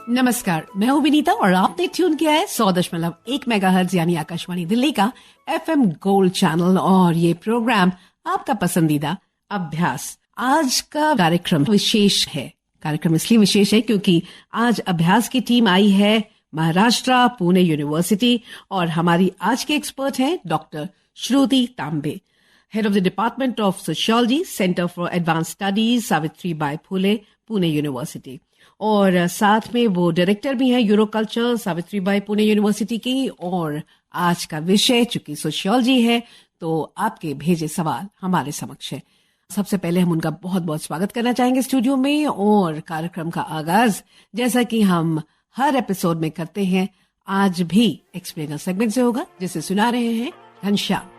नमस्कार, मैं हूँ विनीता और आपने ट्यून किया है 100.1 मेगाहर्ट्ज यानी आकाशवाणी दिल्ली का FM गोल्ड चैनल और ये प्रोग्राम आपका पसंदीदा अभ्यास। आज का कार्यक्रम विशेष है। कार्यक्रम इसलिए विशेष है क्योंकि आज अभ्यास की टीम आई है महाराष्ट्र पुणे यूनिवर्सिटी और हमारी आज के एक्सपर्ट हैं डॉक्टर श्रुति तांबे, head of the department of sociology, centre for advance studies, Savitribai Phule, Pune university. और साथ में वो डायरेक्टर भी हैं यूरोकल्चर, सावित्रीबाई पुणे यूनिवर्सिटी की। और आज का विषय चूंकि सोशियोलॉजी है तो आपके भेजे सवाल हमारे समक्ष है। सबसे पहले हम उनका बहुत बहुत स्वागत करना चाहेंगे स्टूडियो में। और कार्यक्रम का आगाज जैसा कि हम हर एपिसोड में करते हैं, आज भी एक्सप्लेनर सेगमेंट से होगा, जिसे सुना रहे हैं घनश्याम।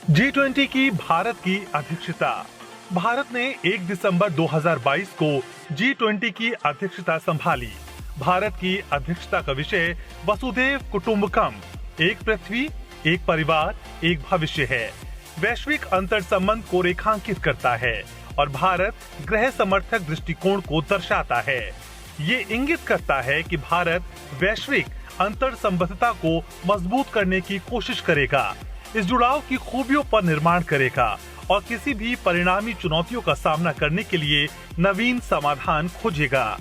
G20 की भारत की अध्यक्षता। भारत ने 1 दिसंबर 2022 को G20 की अध्यक्षता संभाली। भारत की अध्यक्षता का विषय वसुधैव कुटुंबकम, एक पृथ्वी, एक परिवार, एक भविष्य है। वैश्विक अंतर संबंध को रेखांकित करता है और भारत गृह समर्थक दृष्टिकोण को दर्शाता है। ये इंगित करता है कि भारत वैश्विक अंतर संबद्धता को मजबूत करने की कोशिश करेगा, इस जुड़ाव की खूबियों पर निर्माण करेगा और किसी भी परिणामी चुनौतियों का सामना करने के लिए नवीन समाधान खोजेगा।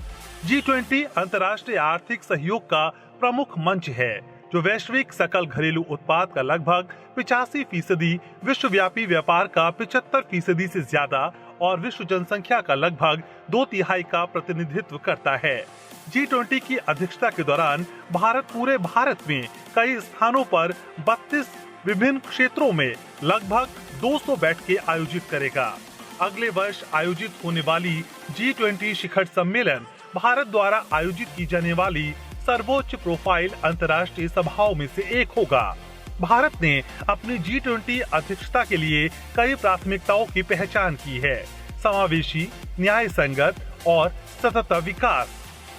G20 अंतर्राष्ट्रीय आर्थिक सहयोग का प्रमुख मंच है, जो वैश्विक सकल घरेलू उत्पाद का लगभग 85%, विश्वव्यापी व्यापार का 75% से ज्यादा और विश्व जनसंख्या का लगभग 2/3 का प्रतिनिधित्व करता है। G20 की अध्यक्षता के दौरान भारत पूरे भारत में कई स्थानों पर 32 विभिन्न क्षेत्रों में लगभग 200 बैठकें आयोजित करेगा। अगले वर्ष आयोजित होने वाली G20 शिखर सम्मेलन भारत द्वारा आयोजित की जाने वाली सर्वोच्च प्रोफाइल अंतर्राष्ट्रीय सभाओं में से एक होगा। भारत ने अपनी G20 अध्यक्षता के लिए कई प्राथमिकताओं की पहचान की है: समावेशी, न्याय संगत और सतत विकास,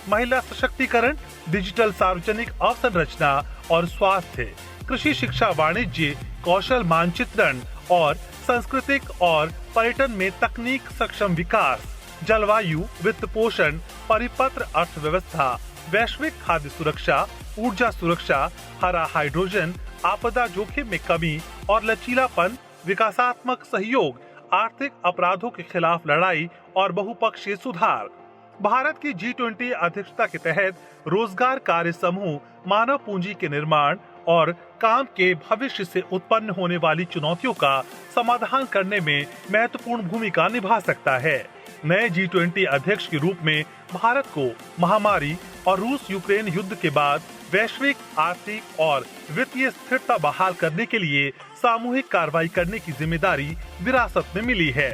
महिला सशक्तिकरण, डिजिटल सार्वजनिक अवसंरचना और स्वास्थ्य, कृषि, शिक्षा, वाणिज्य, कौशल मानचित्रण और सांस्कृतिक और पर्यटन में तकनीक सक्षम विकास, जलवायु, वित्त पोषण, परिपत्र अर्थव्यवस्था, वैश्विक खाद्य सुरक्षा, ऊर्जा सुरक्षा, हरा हाइड्रोजन, आपदा जोखिम में कमी और लचीलापन, विकासात्मक सहयोग, आर्थिक अपराधों के खिलाफ लड़ाई और बहुपक्षीय सुधार। भारत की G20 अध्यक्षता के तहत रोजगार कार्य समूह मानव पूंजी के निर्माण और काम के भविष्य से उत्पन्न होने वाली चुनौतियों का समाधान करने में महत्वपूर्ण भूमिका निभा सकता है। नए G20 अध्यक्ष के रूप में भारत को महामारी और रूस यूक्रेन युद्ध के बाद वैश्विक आर्थिक और वित्तीय स्थिरता बहाल करने के लिए सामूहिक कार्रवाई करने की जिम्मेदारी विरासत में मिली है।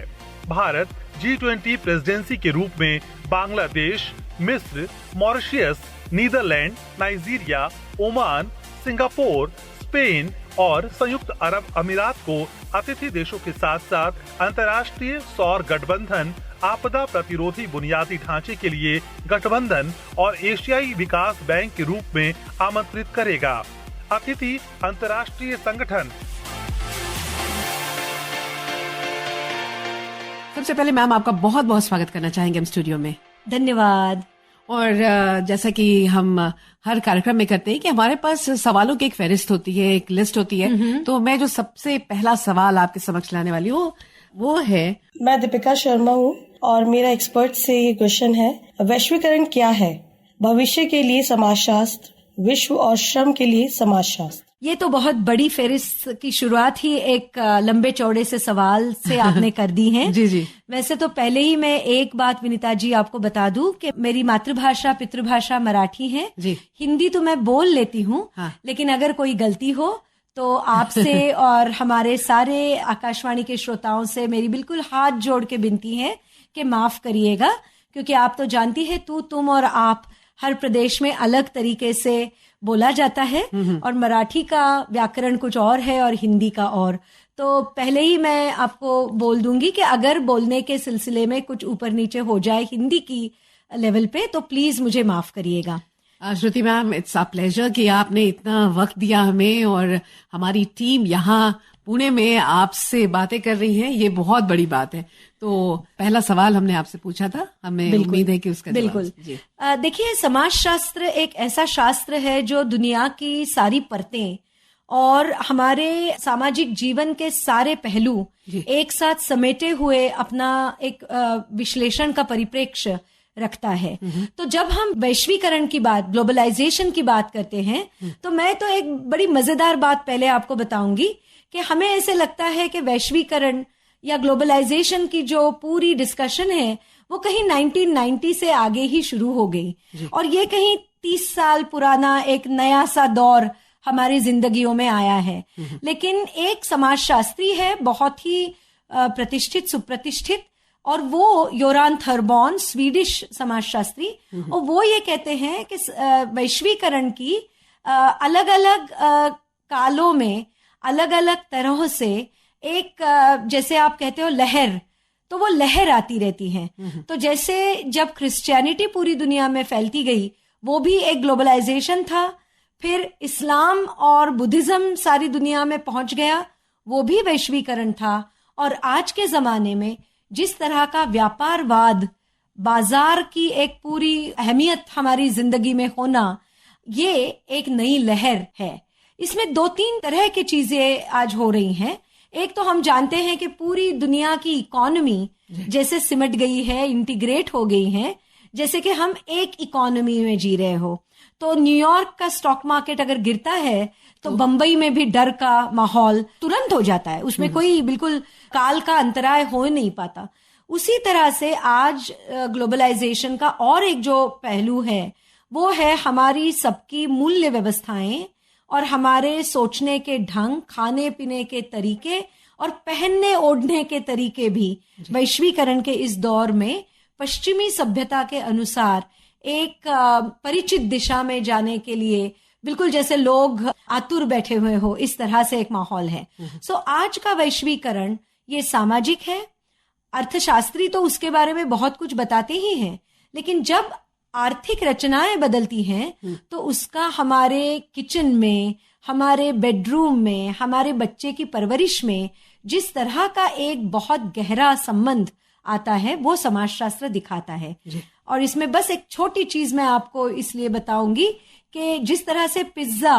भारत G20 प्रेसिडेंसी के रूप में बांग्लादेश, मिस्र, Mauritius, Netherland, Nigeria, Oman, Singapore, Spain और संयुक्त अरब अमीरात को अतिथि देशों के साथ साथ अंतर्राष्ट्रीय सौर गठबंधन, आपदा प्रतिरोधी बुनियादी ढांचे के लिए गठबंधन और एशियाई विकास बैंक के रूप में आमंत्रित करेगा। अतिथि अंतर्राष्ट्रीय संगठन। सबसे पहले मैम आपका बहुत बहुत स्वागत करना चाहेंगे हम स्टूडियो में। धन्यवाद। और जैसा कि हम हर कार्यक्रम में करते हैं कि हमारे पास सवालों की एक फहरिस्त होती है, एक लिस्ट होती है। तो मैं जो सबसे पहला सवाल आपके समक्ष लाने वाली हूँ वो है, मैं दीपिका शर्मा हूँ और मेरा एक्सपर्ट से ये क्वेश्चन है, वैश्वीकरण क्या है? भविष्य के लिए समाजशास्त्र, विश्व और श्रम के लिए समाजशास्त्र। ये तो बहुत बड़ी फेरिस्त की शुरुआत ही एक लंबे चौड़े से सवाल से आपने कर दी है। जी जी। वैसे तो पहले ही मैं एक बात विनीता जी आपको बता दूं कि मेरी मातृभाषा पितृभाषा मराठी है जी। हिंदी तो मैं बोल लेती हूँ हाँ। लेकिन अगर कोई गलती हो तो आपसे और हमारे सारे आकाशवाणी के श्रोताओं से मेरी बिल्कुल हाथ जोड़ के विनती है कि माफ करिएगा, क्योंकि आप तो जानती है तू तुम और आप हर प्रदेश में अलग तरीके से बोला जाता है और मराठी का व्याकरण कुछ और है और हिंदी का और। तो पहले ही मैं आपको बोल दूंगी कि अगर बोलने के सिलसिले में कुछ ऊपर नीचे हो जाए हिंदी की लेवल पे तो प्लीज मुझे माफ करिएगा। श्रुति मैम, इट्स अ प्लेजर कि आपने इतना वक्त दिया हमें और हमारी टीम यहाँ पुणे में आपसे बातें कर रही हैं, ये बहुत बड़ी बात है। तो पहला सवाल हमने आपसे पूछा था, हमें उम्मीद है कि उसका बिल्कुल। देखिए, समाजशास्त्र एक ऐसा शास्त्र है जो दुनिया की सारी परतें और हमारे सामाजिक जीवन के सारे पहलू एक साथ समेटे हुए अपना एक विश्लेषण का परिप्रेक्ष्य रखता है। तो जब हम वैश्वीकरण की बात, ग्लोबलाइजेशन की बात करते हैं, तो मैं तो एक बड़ी मजेदार बात पहले आपको बताऊंगी कि हमें ऐसे लगता है कि वैश्वीकरण या ग्लोबलाइजेशन की जो पूरी डिस्कशन है वो कहीं 1990 से आगे ही शुरू हो गई और ये कहीं 30 साल पुराना एक नया सा दौर हमारी जिंदगियों में आया है। लेकिन एक समाजशास्त्री है बहुत ही प्रतिष्ठित, सुप्रतिष्ठित, और वो योरान थर्बॉन, स्वीडिश समाजशास्त्री, और वो ये कहते हैं कि वैश्वीकरण की अलग अलग कालों में अलग अलग तरह से एक, जैसे आप कहते हो लहर, तो वो लहर आती रहती है। तो जैसे जब क्रिश्चियनिटी पूरी दुनिया में फैलती गई, वो भी एक ग्लोबलाइजेशन था। फिर इस्लाम और बुद्धिज्म सारी दुनिया में पहुंच गया, वो भी वैश्वीकरण था। और आज के जमाने में जिस तरह का व्यापारवाद, बाजार की एक पूरी अहमियत हमारी जिंदगी में होना, ये एक नई लहर है। इसमें 2-3 तरह की चीजें आज हो रही हैं। एक तो हम जानते हैं कि पूरी दुनिया की इकोनॉमी जैसे सिमट गई है, इंटीग्रेट हो गई है, जैसे कि हम एक इकोनॉमी में जी रहे हो। तो न्यूयॉर्क का स्टॉक मार्केट अगर गिरता है तो बंबई में भी डर का माहौल तुरंत हो जाता है, उसमें कोई बिल्कुल काल का अंतराय हो नहीं पाता। उसी तरह से आज ग्लोबलाइजेशन का और एक जो पहलू है वो है हमारी सबकी मूल्य व्यवस्थाएं और हमारे सोचने के ढंग, खाने पीने के तरीके और पहनने ओढ़ने के तरीके भी वैश्वीकरण के इस दौर में पश्चिमी सभ्यता के अनुसार एक परिचित दिशा में जाने के लिए बिल्कुल जैसे लोग आतुर बैठे हुए हो, इस तरह से एक माहौल है। सो आज का वैश्वीकरण ये सामाजिक है। अर्थशास्त्री तो उसके बारे में बहुत कुछ बताते ही हैं, लेकिन जब आर्थिक रचनाएं बदलती हैं तो उसका हमारे किचन में, हमारे बेडरूम में, हमारे बच्चे की परवरिश में जिस तरह का एक बहुत गहरा संबंध आता है वो समाजशास्त्र दिखाता है। और इसमें बस एक छोटी चीज मैं आपको इसलिए बताऊंगी कि जिस तरह से पिज्जा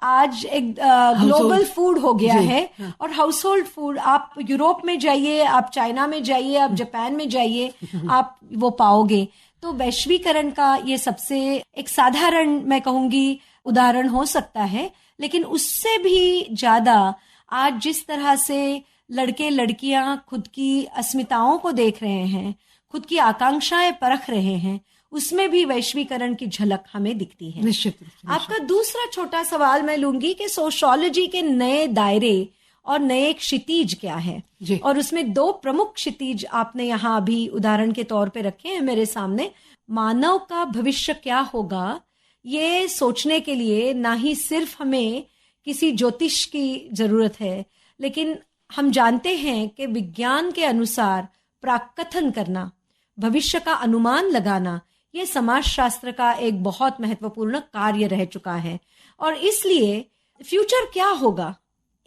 आज एक ग्लोबल फूड हो गया है और हाउस होल्ड फूड, आप यूरोप में जाइए, आप चाइना में जाइए, आप जापान में जाइए, आप वो पाओगे। तो वैश्वीकरण का ये सबसे एक साधारण मैं कहूंगी उदाहरण हो सकता है, लेकिन उससे भी ज्यादा आज जिस तरह से लड़के लड़कियां खुद की अस्मिताओं को देख रहे हैं, खुद की आकांक्षाएं परख रहे हैं, उसमें भी वैश्वीकरण की झलक हमें दिखती है। निश्चित। आपका दूसरा छोटा सवाल मैं लूंगी कि सोशियोलॉजी के नए दायरे और नए क्षितिज क्या है जी। और उसमें 2 प्रमुख क्षितिज आपने यहाँ अभी उदाहरण के तौर पे रखे हैं मेरे सामने। मानव का भविष्य क्या होगा, ये सोचने के लिए ना ही सिर्फ हमें किसी ज्योतिष की जरूरत है, लेकिन हम जानते हैं कि विज्ञान के अनुसार प्राकथन करना, भविष्य का अनुमान लगाना, ये समाजशास्त्र का एक बहुत महत्वपूर्ण कार्य रह चुका है। और इसलिए फ्यूचर क्या होगा,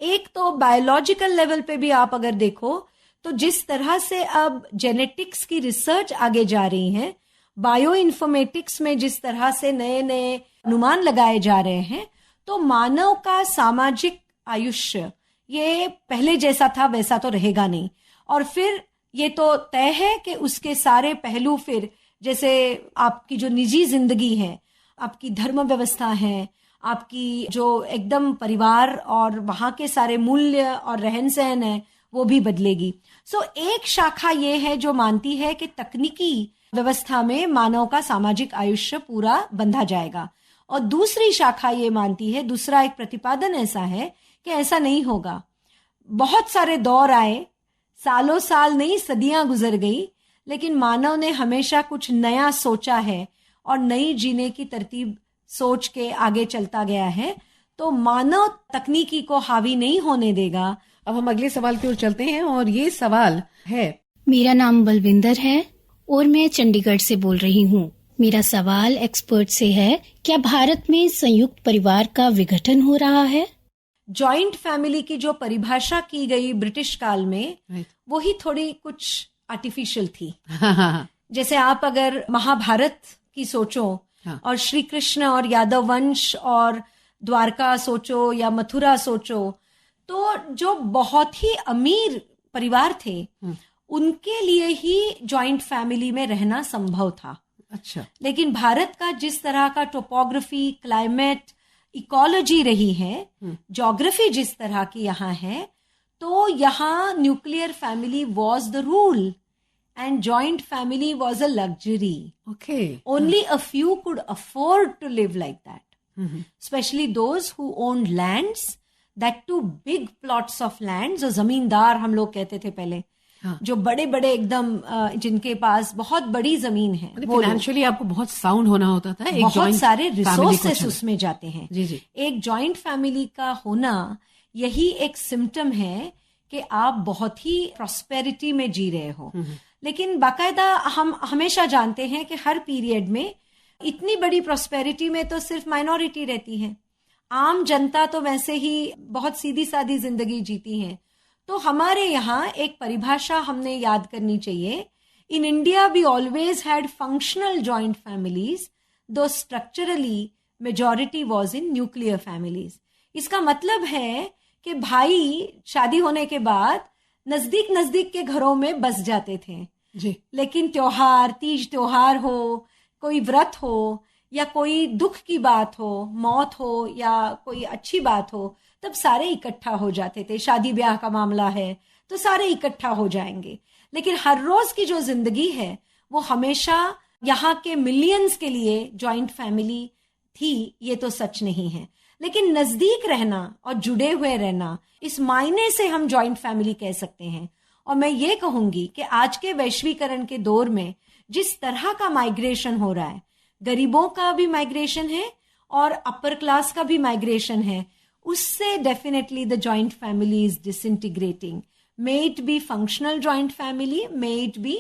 एक तो बायोलॉजिकल लेवल पे भी आप अगर देखो तो जिस तरह से अब जेनेटिक्स की रिसर्च आगे जा रही है, बायो इन्फॉर्मेटिक्स में जिस तरह से नए नए अनुमान लगाए जा रहे हैं, तो मानव का सामाजिक आयुष्य ये पहले जैसा था वैसा तो रहेगा नहीं। और फिर ये तो तय है कि उसके सारे पहलू, फिर जैसे आपकी जो निजी जिंदगी है, आपकी धर्म व्यवस्था है, आपकी जो एकदम परिवार और वहां के सारे मूल्य और रहन सहन है, वो भी बदलेगी। सो एक शाखा ये है जो मानती है कि तकनीकी व्यवस्था में मानव का सामाजिक आयुष्य पूरा बंधा जाएगा, और दूसरी शाखा ये मानती है, दूसरा एक प्रतिपादन ऐसा है कि ऐसा नहीं होगा। बहुत सारे दौर आए, सालों साल नहीं सदियां गुजर गई, लेकिन मानव ने हमेशा कुछ नया सोचा है और नई जीने की तरतीब सोच के आगे चलता गया है। तो मानव तकनीकी को हावी नहीं होने देगा। अब हम अगले सवाल की ओर चलते हैं और ये सवाल है, मेरा नाम बलविंदर है और मैं चंडीगढ़ से बोल रही हूँ। मेरा सवाल एक्सपर्ट से है, क्या भारत में संयुक्त परिवार का विघटन हो रहा है? जॉइंट फैमिली की जो परिभाषा की गई ब्रिटिश काल में वो ही थोड़ी कुछ आर्टिफिशियल थी। जैसे आप अगर महाभारत की सोचो और श्री कृष्ण और यादव वंश और द्वारका सोचो या मथुरा सोचो, तो जो बहुत ही अमीर परिवार थे उनके लिए ही जॉइंट फैमिली में रहना संभव था। अच्छा। लेकिन भारत का जिस तरह का टोपोग्राफी, क्लाइमेट, इकोलॉजी रही है, ज्योग्राफी जिस तरह की यहाँ है, तो यहाँ nuclear family was the rule and joint family was a luxury. Okay. Only a few could afford to live like that. Especially those who owned lands, that too big plots of land. जो जमींदार हम लोग कहते थे पहले, जो बड़े बड़े एकदम जिनके पास बहुत बड़ी जमीन है, फाइनेंशियली आपको बहुत साउंड होना होता था। एक बहुत सारे रिसोर्सेस उसमें जाते हैं। जी जी। एक जॉइंट फैमिली का होना यही एक सिम्टम है कि आप बहुत ही प्रॉस्पेरिटी में जी रहे हो। लेकिन बाकायदा हम हमेशा जानते हैं कि हर पीरियड में इतनी बड़ी प्रॉस्पेरिटी में तो सिर्फ माइनॉरिटी रहती है, आम जनता तो वैसे ही बहुत सीधी सादी जिंदगी जीती है। तो हमारे यहाँ एक परिभाषा हमने याद करनी चाहिए। In India we always had functional joint families, though structurally majority was in nuclear families. इसका मतलब है कि भाई शादी होने के बाद नजदीक के घरों में बस जाते थे जी। लेकिन त्योहार, तीज त्योहार हो, कोई व्रत हो या कोई दुख की बात हो, मौत हो या कोई अच्छी बात हो, तब सारे इकट्ठा हो जाते थे। शादी ब्याह का मामला है तो सारे इकट्ठा हो जाएंगे। लेकिन हर रोज की जो जिंदगी है वो हमेशा यहाँ के मिलियंस के लिए जॉइंट फैमिली थी, ये तो सच नहीं है। लेकिन नजदीक रहना और जुड़े हुए रहना, इस मायने से हम जॉइंट फैमिली कह सकते हैं। और मैं ये कहूंगी कि आज के वैश्वीकरण के दौर में जिस तरह का माइग्रेशन हो रहा है, गरीबों का भी माइग्रेशन है और अपर क्लास का भी माइग्रेशन है, उससे definitely the joint family is disintegrating. May it be functional joint family, may it be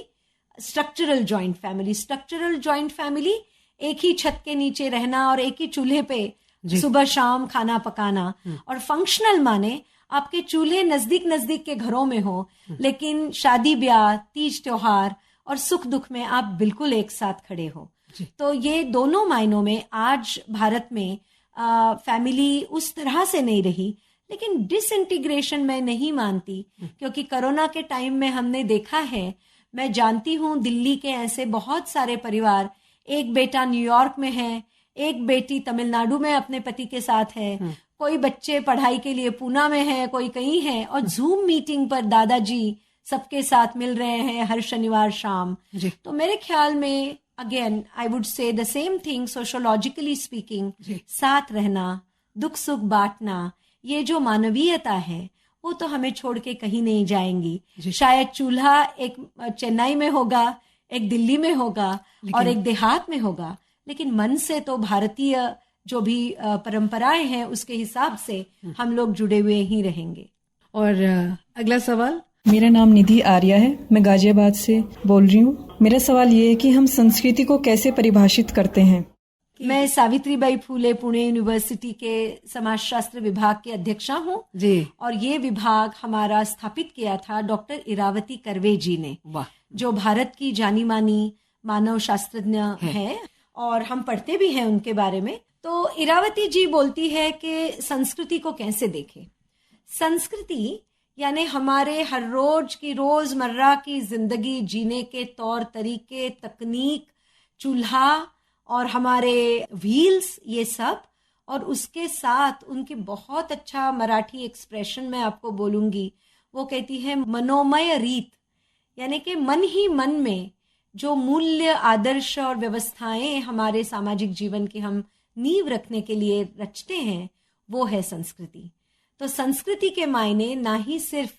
structural joint family. Structural joint family एक ही छत के नीचे रहना और एक ही चूल्हे पे सुबह शाम खाना पकाना, और फंक्शनल माने आपके चूल्हे नजदीक के घरों में हो, लेकिन शादी ब्याह, तीज त्योहार और सुख दुख में आप बिल्कुल एक साथ खड़े हो। तो ये दोनों मायनों में आज भारत में फैमिली उस तरह से नहीं रही। लेकिन डिसइंटीग्रेशन मैं नहीं मानती, क्योंकि कोरोना के टाइम में हमने देखा है, मैं जानती हूँ दिल्ली के ऐसे बहुत सारे परिवार, एक बेटा न्यूयॉर्क में है, एक बेटी तमिलनाडु में अपने पति के साथ है, कोई बच्चे पढ़ाई के लिए पूना में है, कोई कहीं है, और जूम मीटिंग पर दादाजी सबके साथ मिल रहे हैं हर शनिवार शाम। तो मेरे ख्याल में again I would say the same thing, sociologically speaking, साथ रहना, दुख सुख बांटना, ये जो मानवीयता है वो तो हमें छोड़ के कहीं नहीं जाएंगी। शायद चूल्हा एक चेन्नई में होगा, एक दिल्ली में होगा और एक देहात में होगा, लेकिन मन से तो भारतीय जो भी परंपराएं हैं उसके हिसाब से हम लोग जुड़े हुए ही रहेंगे। और अगला सवाल। मेरा नाम निधि आर्या है, मैं गाजियाबाद से बोल रही हूँ। मेरा सवाल ये है कि हम संस्कृति को कैसे परिभाषित करते हैं। मैं सावित्रीबाई फूले पुणे यूनिवर्सिटी के समाजशास्त्र विभाग के अध्यक्षा हूँ जी, और ये विभाग हमारा स्थापित किया था डॉक्टर इरावती कर्वे जी ने, जो भारत की जानी मानी मानव शास्त्रज्ञ है और हम पढ़ते भी हैं उनके बारे में। तो इरावती जी बोलती है कि संस्कृति को कैसे देखें। संस्कृति यानी हमारे हर रोज की रोजमर्रा की जिंदगी जीने के तौर तरीके, तकनीक, चूल्हा और हमारे व्हील्स, ये सब, और उसके साथ उनकी बहुत अच्छा मराठी एक्सप्रेशन मैं आपको बोलूंगी, वो कहती है मनोमय रीत, यानी कि मन ही मन में जो मूल्य, आदर्श और व्यवस्थाएं हमारे सामाजिक जीवन की हम नींव रखने के लिए रचते हैं, वो है संस्कृति। तो संस्कृति के मायने ना ही सिर्फ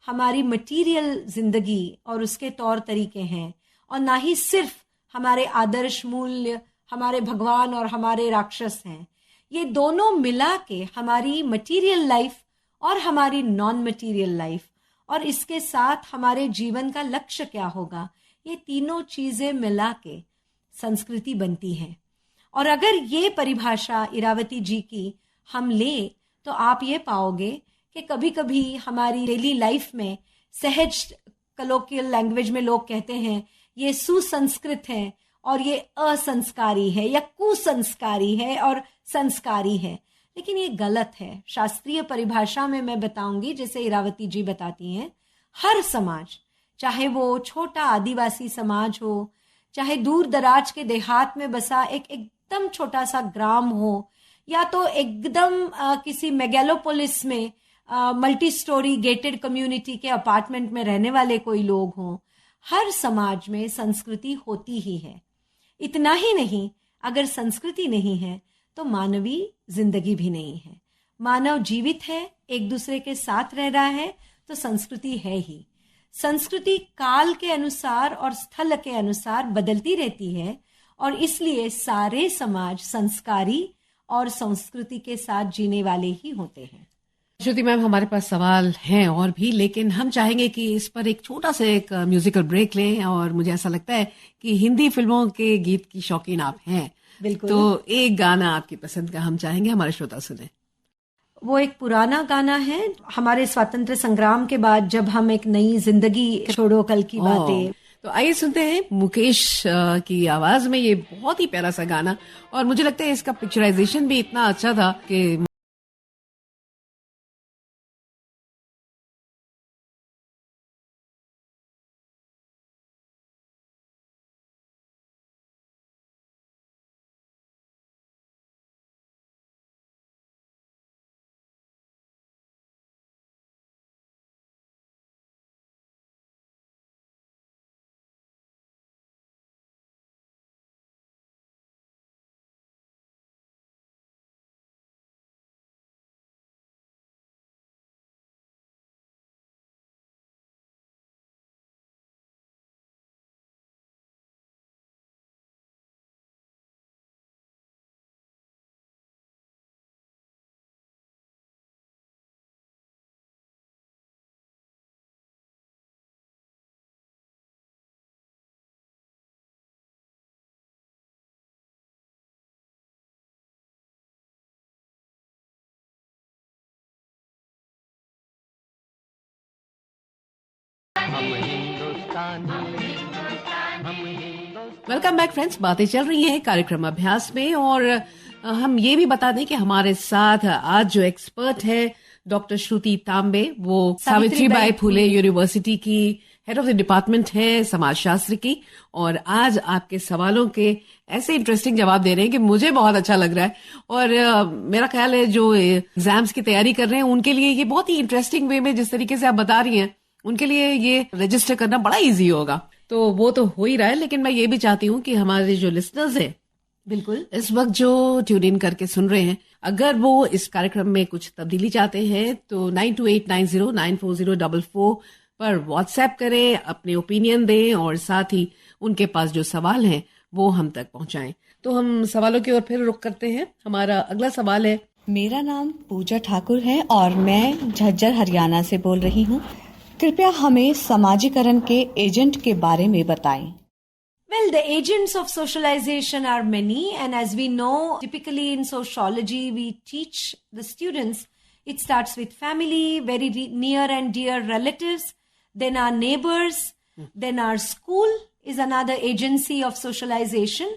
हमारी मटीरियल जिंदगी और उसके तौर तरीके हैं, और ना ही सिर्फ हमारे आदर्श मूल्य, हमारे भगवान और हमारे राक्षस हैं। ये दोनों मिला के हमारी मटीरियल लाइफ और हमारी नॉन मटीरियल लाइफ, और इसके साथ हमारे जीवन का लक्ष्य क्या होगा, ये तीनों चीजें मिला के संस्कृति बनती है। और अगर ये परिभाषा इरावती जी की हम ले तो आप ये पाओगे कि कभी कभी हमारी डेली लाइफ में सहज, कलोकियल लैंग्वेज में लोग कहते हैं ये सुसंस्कृत है और ये असंस्कारी है या कुसंस्कारी है और संस्कारी है, लेकिन ये गलत है। शास्त्रीय परिभाषा में मैं बताऊंगी, जैसे इरावती जी बताती हैं, हर समाज, चाहे वो छोटा आदिवासी समाज हो, चाहे दूर दराज के देहात में बसा एक एकदम छोटा सा ग्राम हो, या तो एकदम किसी मेगालोपोलिस में मल्टी स्टोरी गेटेड कम्युनिटी के अपार्टमेंट में रहने वाले कोई लोग हों, हर समाज में संस्कृति होती ही है। इतना ही नहीं, अगर संस्कृति नहीं है तो मानवीय जिंदगी भी नहीं है। मानव जीवित है, एक दूसरे के साथ रह रहा है, तो संस्कृति है ही। संस्कृति काल के अनुसार और स्थल के अनुसार बदलती रहती है, और इसलिए सारे समाज संस्कारी और संस्कृति के साथ जीने वाले ही होते हैं। श्रुति मैम, हमारे पास सवाल हैं और भी, लेकिन हम चाहेंगे कि इस पर एक छोटा सा एक म्यूजिकल ब्रेक लें। और मुझे ऐसा लगता है कि हिंदी फिल्मों के गीत की शौकीन आप हैं, बिल्कुल। तो एक गाना आपकी पसंद का हम चाहेंगे हमारे श्रोता सुने। वो एक पुराना गाना है, हमारे स्वतंत्र संग्राम के बाद जब हम एक नई जिंदगी छोड़ो कल की बातें। तो आइए सुनते हैं मुकेश की आवाज में ये बहुत ही प्यारा सा गाना, और मुझे लगता है इसका पिक्चराइजेशन भी इतना अच्छा था कि वेलकम बैक फ्रेंड्स, बातें चल रही हैं कार्यक्रम अभ्यास में, और हम ये भी बता दें कि हमारे साथ आज जो एक्सपर्ट है डॉक्टर श्रुति तांबे, वो सावित्रीबाई फुले यूनिवर्सिटी की हेड ऑफ द डिपार्टमेंट है समाजशास्त्र की, और आज आपके सवालों के ऐसे इंटरेस्टिंग जवाब दे रहे हैं कि मुझे बहुत अच्छा लग रहा है। और मेरा ख्याल है जो एग्जाम्स की तैयारी कर रहे हैं उनके लिए ये बहुत ही इंटरेस्टिंग वे में जिस तरीके से आप बता रही हैं, उनके लिए ये रजिस्टर करना बड़ा इजी होगा। तो वो तो हो ही रहा है, लेकिन मैं ये भी चाहती हूँ कि हमारे जो लिसनर्स हैं, बिल्कुल इस वक्त जो ट्यून इन करके सुन रहे हैं, अगर वो इस कार्यक्रम में कुछ तब्दीली चाहते हैं तो 9289094044 पर व्हाट्सएप करें, अपने ओपिनियन दें, और साथ ही उनके पास जो सवाल हैं वो हम तक पहुंचाएं। तो हम सवालों की ओर फिर रुख करते हैं। हमारा अगला सवाल है। मेरा नाम पूजा ठाकुर है और मैं झज्जर हरियाणा से बोल रही हूँ। कृपया हमें समाजीकरण के एजेंट के बारे में बताएं। Well, the agents of socialization are many, and as we know, typically in sociology, we teach the students, it starts with family, very near and dear relatives, then our neighbors, then our school is another agency of socialization,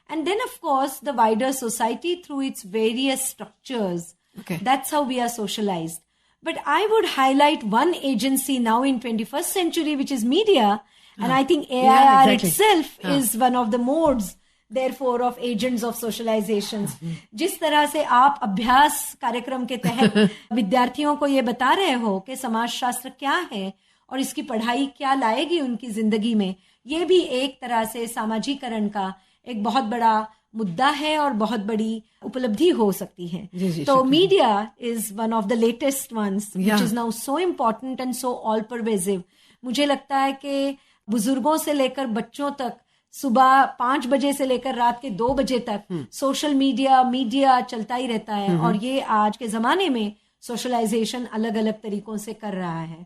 and then of course the wider society through its various structures. Okay. That's how we are socialized. But I would highlight one agency now in 21st century, which is media. And I think AIR itself is one of the modes, therefore, of agents of socializations. जिस तरह से आप अभ्यास कार्यक्रम के तहत विद्यार्थियों को ये बता रहे हो कि समाजशास्त्र क्या है और इसकी पढ़ाई क्या लाएगी उनकी जिंदगी में, ये भी एक तरह से सामाजिकरण का एक बहुत बड़ा मुद्दा है और बहुत बड़ी उपलब्धि हो सकती है। तो media is one of the latest ones which is now so important and so all pervasive. मुझे लगता है कि बुजुर्गों से लेकर बच्चों तक, सुबह 5 बजे से लेकर रात के 2 बजे तक सोशल मीडिया चलता ही रहता है, और ये आज के जमाने में सोशलाइजेशन अलग अलग तरीकों से कर रहा है।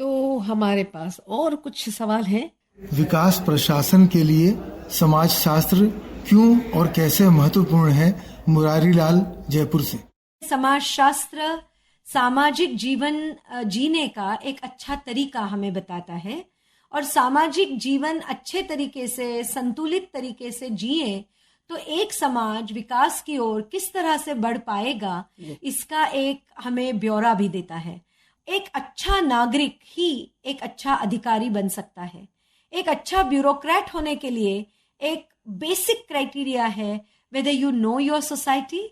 तो हमारे पास और कुछ सवाल हैं। विकास प्रशासन के लिए समाजशास्त्र क्यों और कैसे महत्वपूर्ण है? मुरारी लाल, जयपुर से। समाज शास्त्र सामाजिक जीवन जीने का एक अच्छा तरीका हमें बताता है, और सामाजिक जीवन अच्छे तरीके से, संतुलित तरीके से जिए तो एक समाज विकास की ओर किस तरह से बढ़ पाएगा, इसका एक हमें ब्यौरा भी देता है। एक अच्छा नागरिक ही एक अच्छा अधिकारी बन सकता है। एक अच्छा ब्यूरोक्रेट होने के लिए एक बेसिक क्राइटेरिया है, whether you know your society,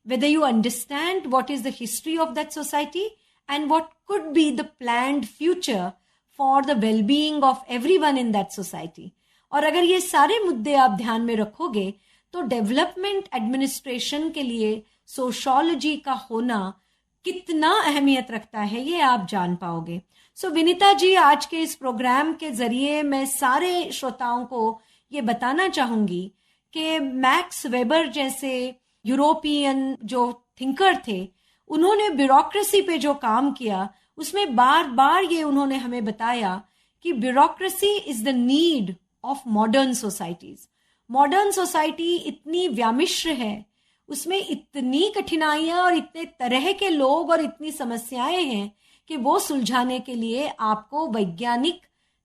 whether you understand what is the history of that society and what could be the planned future for the well-being of everyone in that society. और अगर ये सारे मुद्दे आप ध्यान में रखोगे तो डेवलपमेंट एडमिनिस्ट्रेशन के लिए सोशियोलॉजी का होना कितना अहमियत रखता है ये आप जान पाओगे। सो विनीता जी, आज के इस प्रोग्राम के जरिए मैं सारे श्रोताओं को ये बताना चाहूंगी कि मैक्स वेबर जैसे यूरोपियन जो थिंकर थे, उन्होंने ब्यूरोक्रेसी पे जो काम किया उसमें बार बार ये उन्होंने हमें बताया कि bureaucracy is the need of modern societies. Modern society इतनी व्यामिश्र है, उसमें इतनी कठिनाइयां और इतने तरह के लोग और इतनी समस्याएं हैं कि वो सुलझाने के लिए आपको वैज्ञानिक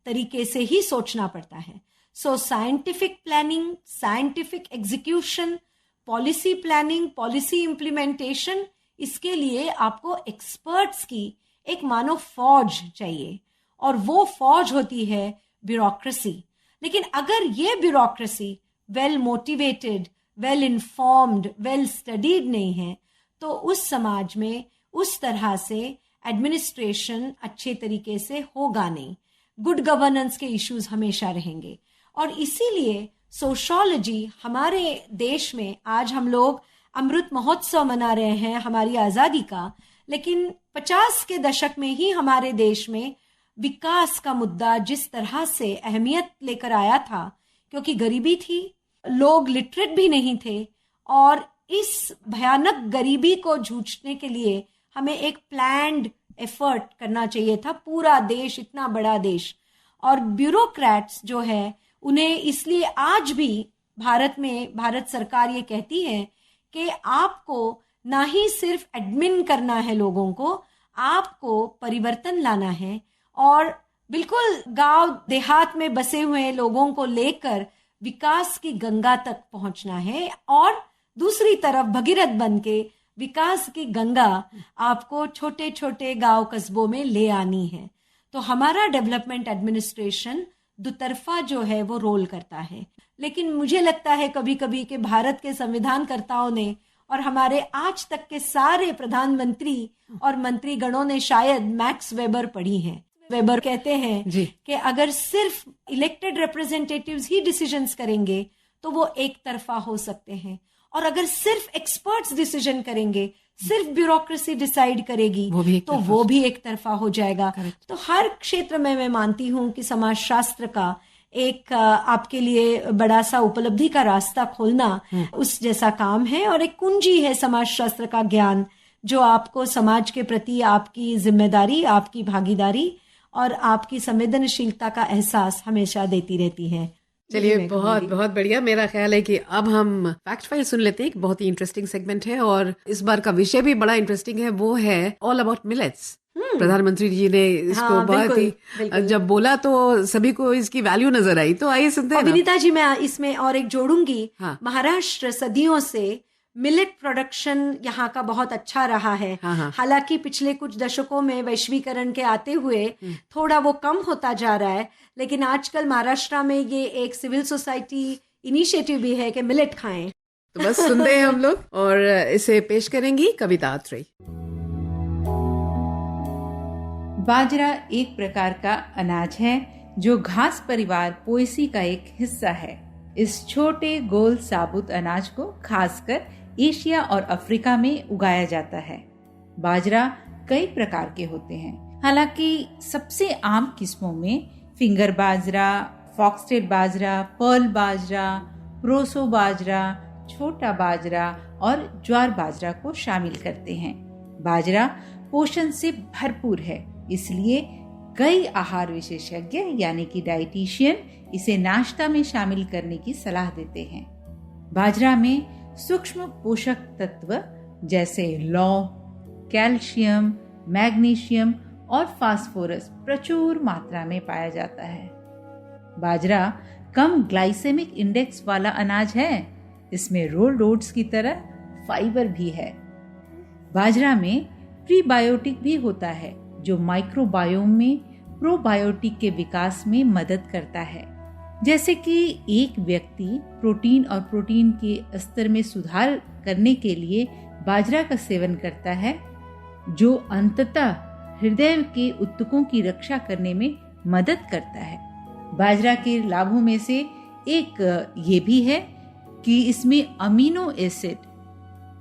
तरीके से ही सोचना पड़ता है। सो scientific planning, scientific execution, policy planning, policy implementation, इसके लिए आपको एक्सपर्ट्स की एक मानो फौज चाहिए, और वो फौज होती है ब्यूरोक्रेसी। लेकिन अगर ये bureaucracy well motivated, well informed, well studied नहीं है तो उस समाज में उस तरह से एडमिनिस्ट्रेशन अच्छे तरीके से होगा नहीं। गुड गवर्नेंस के इश्यूज हमेशा रहेंगे, और इसीलिए सोशियोलॉजी हमारे देश में, आज हम लोग अमृत महोत्सव मना रहे हैं हमारी आजादी का, लेकिन 50 के दशक में ही हमारे देश में विकास का मुद्दा जिस तरह से अहमियत लेकर आया था, क्योंकि गरीबी थी, लोग लिटरेट भी नहीं थे, और इस भयानक गरीबी को जूझने के लिए हमें एक प्लान्ड एफर्ट करना चाहिए था, पूरा देश, इतना बड़ा देश। और ब्यूरोक्रेट्स जो है उन्हें इसलिए आज भी भारत में भारत सरकार ये कहती है कि आपको ना ही सिर्फ एडमिन करना है लोगों को, आपको परिवर्तन लाना है, और बिल्कुल गांव देहात में बसे हुए लोगों को लेकर विकास की गंगा तक पहुंचना है, और दूसरी तरफ भगीरथ बन के विकास की गंगा आपको छोटे छोटे गांव कस्बों में ले आनी है। तो हमारा डेवलपमेंट एडमिनिस्ट्रेशन दुतरफा जो है वो रोल करता है। लेकिन मुझे लगता है कभी कभी कि भारत के संविधानकर्ताओं ने और हमारे आज तक के सारे प्रधानमंत्री और मंत्रीगणों ने शायद मैक्स वेबर पढ़ी है। वेबर कहते हैं कि अगर सिर्फ इलेक्टेड रिप्रेजेंटेटिव्स ही डिसीजंस करेंगे तो वो एक तरफा हो सकते हैं, और अगर सिर्फ एक्सपर्ट्स डिसीजन करेंगे, सिर्फ ब्यूरोक्रेसी डिसाइड करेगी वो भी एक तरफा हो जाएगा। तो हर क्षेत्र में मैं मानती हूं कि समाज शास्त्र का एक आपके लिए बड़ा सा उपलब्धि का रास्ता खोलना उस जैसा काम है, और एक कुंजी है समाज शास्त्र का ज्ञान जो आपको समाज के प्रति आपकी जिम्मेदारी, आपकी भागीदारी और आपकी संवेदनशीलता का एहसास हमेशा देती रहती है। चलिए, बहुत बहुत बढ़िया। मेरा ख्याल है कि अब हम फैक्ट फाइल सुन लेते हैं। एक बहुत ही इंटरेस्टिंग सेगमेंट है और इस बार का विषय भी बड़ा इंटरेस्टिंग है, वो है ऑल अबाउट मिलेट्स। प्रधानमंत्री जी ने इसको बहुत ही जब बोला तो सभी को इसकी वैल्यू नजर आई। तो आइए सुनते हैं। विनीता जी, मैं इसमें और एक जोड़ूंगी। महाराष्ट्र सदियों से मिलेट प्रोडक्शन यहाँ का बहुत अच्छा रहा है। हालांकि पिछले कुछ दशकों में वैश्वीकरण के आते हुए थोड़ा वो कम होता जा रहा है, लेकिन आजकल महाराष्ट्र में ये एक सिविल सोसाइटी इनिशिएटिव भी है कि मिलेट खाएं। तो बस सुनते हैं हम लोग, और इसे पेश करेंगी कविता आत्रेय। बाजरा एक प्रकार का अनाज है जो घास परिवार पोएसी का एक हिस्सा है। इस छोटे गोल साबुत अनाज को खासकर एशिया और अफ्रीका में उगाया जाता है। बाजरा कई प्रकार के होते हैं। हालांकि सबसे आम किस्मों में फिंगर बाजरा, फॉक्सटेल बाजरा, पर्ल बाजरा, प्रोसो बाजरा, छोटा बाजरा और ज्वार बाजरा को शामिल करते हैं। बाजरा पोषण से भरपूर है, इसलिए कई आहार विशेषज्ञ यानी कि डाइटिशियन इसे नाश्ता में शामिल करने की सलाह देते हैं। बाजरा में सूक्ष्म पोषक तत्व जैसे लौह, कैल्शियम, मैग्नीशियम और फास्फोरस प्रचुर मात्रा में पाया जाता है। बाजरा कम ग्लाइसेमिक इंडेक्स वाला अनाज है। इसमें रोल्ड ओट्स की तरह फाइबर भी है। बाजरा में प्रीबायोटिक भी होता है जो माइक्रोबायोम में प्रोबायोटिक के विकास में मदद करता है। जैसे कि एक व्यक्ति प्रोटीन और प्रोटीन के स्तर में सुधार करने के लिए बाजरा का सेवन करता है, जो अंततः हृदय के ऊतकों की रक्षा करने में मदद करता है। बाजरा के लाभों में से एक ये भी है कि इसमें अमीनो एसिड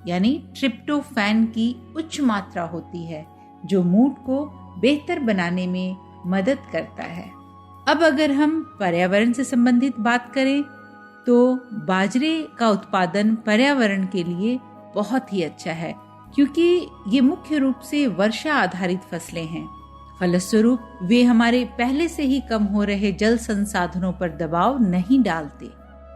यानी ट्रिप्टोफैन की उच्च मात्रा होती है, जो मूड को बेहतर बनाने में मदद करता है। अब अगर हम पर्यावरण से संबंधित बात करें तो बाजरे का उत्पादन पर्यावरण के लिए बहुत ही अच्छा है, क्योंकि ये मुख्य रूप से वर्षा आधारित फसलें हैं। फलस्वरूप वे हमारे पहले से ही कम हो रहे जल संसाधनों पर दबाव नहीं डालते।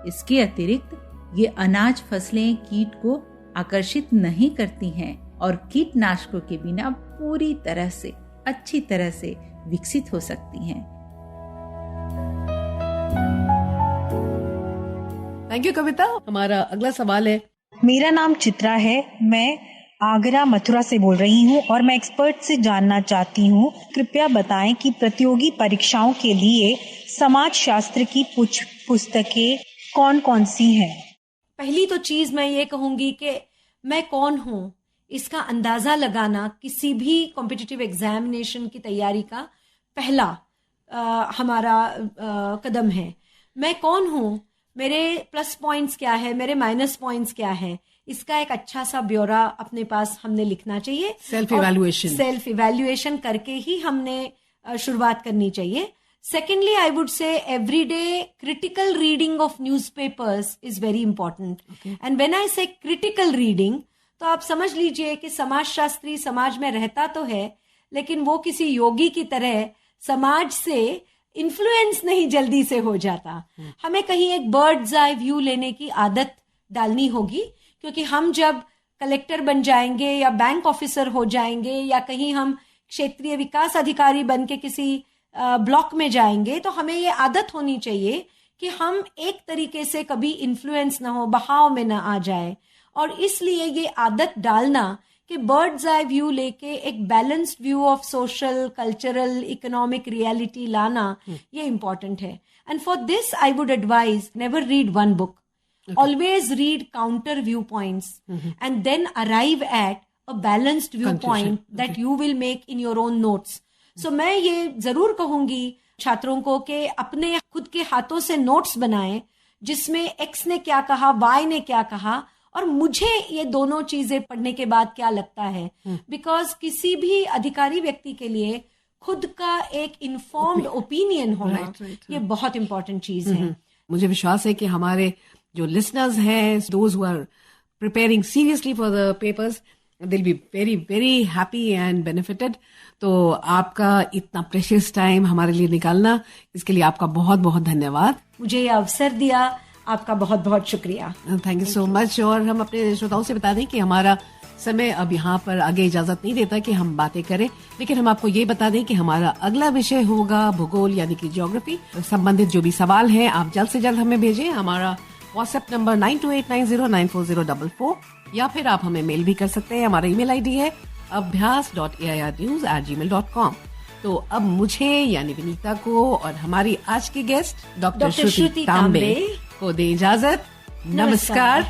इसके अतिरिक्त ये अनाज फसलें कीट को आकर्षित नहीं करती हैं और कीटनाशकों के बिना पूरी तरह से अच्छी तरह से विकसित हो सकती हैं। थैंक यू कविता। हमारा अगला सवाल है। मेरा नाम चित्रा है, मैं आगरा मथुरा से बोल रही हूँ और मैं एक्सपर्ट से जानना चाहती हूँ, कृपया बताएं कि प्रतियोगी परीक्षाओं के लिए समाज शास्त्र की पुस्तकें कौन कौन सी हैं? पहली तो चीज मैं ये कहूंगी कि मैं कौन हूँ, इसका अंदाजा लगाना किसी भी कॉम्पिटिटिव एग्जामिनेशन की तैयारी का पहला हमारा कदम है। मैं कौन हूँ, मेरे प्लस पॉइंट्स क्या है, मेरे माइनस पॉइंट्स क्या है, इसका एक अच्छा सा ब्यौरा अपने पास हमने लिखना चाहिए। सेल्फ इवैल्यूएशन करके ही हमने शुरुआत करनी चाहिए। Secondly, I would say everyday critical reading of newspapers is very important. Okay. And when I say critical reading, तो आप समझ लीजिए कि समाजशास्त्री समाज में रहता तो है, लेकिन वो किसी योगी की तरह समाज से इन्फ्लुएंस नहीं जल्दी से हो जाता। हमें कहीं एक बर्ड्स आई व्यू लेने की आदत डालनी होगी, क्योंकि हम जब कलेक्टर बन जाएंगे या बैंक ऑफिसर हो जाएंगे या कहीं हम क्षेत्रीय विकास अधिकारी बन के किसी ब्लॉक में जाएंगे, तो हमें ये आदत होनी चाहिए कि हम एक तरीके से कभी इन्फ्लुएंस ना हो, बहाव में ना आ जाए। और इसलिए ये आदत डालना कि बर्ड्स आई व्यू लेके एक balanced view of social, cultural, economic reality लाना, ये इम्पोर्टेंट है। And for this I would advise never read one book, always read counter view points and then arrive at a balanced view point that you will make in your own notes. So मैं ये जरूर कहूंगी छात्रों को कि अपने खुद के हाथों से नोट्स बनाएं, जिसमें एक्स ने क्या कहा, वाई ने क्या कहा, और मुझे ये दोनों चीजें पढ़ने के बाद क्या लगता है। बिकॉज किसी भी अधिकारी व्यक्ति के लिए खुद का एक इन्फॉर्म्ड ओपिनियन होना ये बहुत इंपॉर्टेंट चीज है। मुझे विश्वास है कि हमारे जो लिसनर्स हैं, those who are preparing seriously for the papers, they'll be very very happy and benefited। तो आपका इतना प्रेशियस टाइम हमारे लिए निकालना, इसके लिए आपका बहुत बहुत धन्यवाद। मुझे ये अवसर दिया, आपका बहुत बहुत शुक्रिया। Thank you so much. और हम अपने श्रोताओं से बता दें कि हमारा समय अब यहाँ पर आगे इजाजत नहीं देता कि हम बातें करें, लेकिन हम आपको ये बता दें कि हमारा अगला विषय होगा भूगोल यानी कि ज्योग्राफी संबंधित जो भी सवाल हैं आप जल्द से जल्द हमें भेजें। हमारा व्हाट्सएप नंबर 9289094044, या फिर आप हमें मेल भी कर सकते हैं। हमारा ईमेल आईडी है abhyas.airnews@gmail.com। तो अब मुझे यानी विनीता को और हमारी आज की गेस्ट डॉक्टर श्रुति तांबे को दे इजाजत। नमस्कार।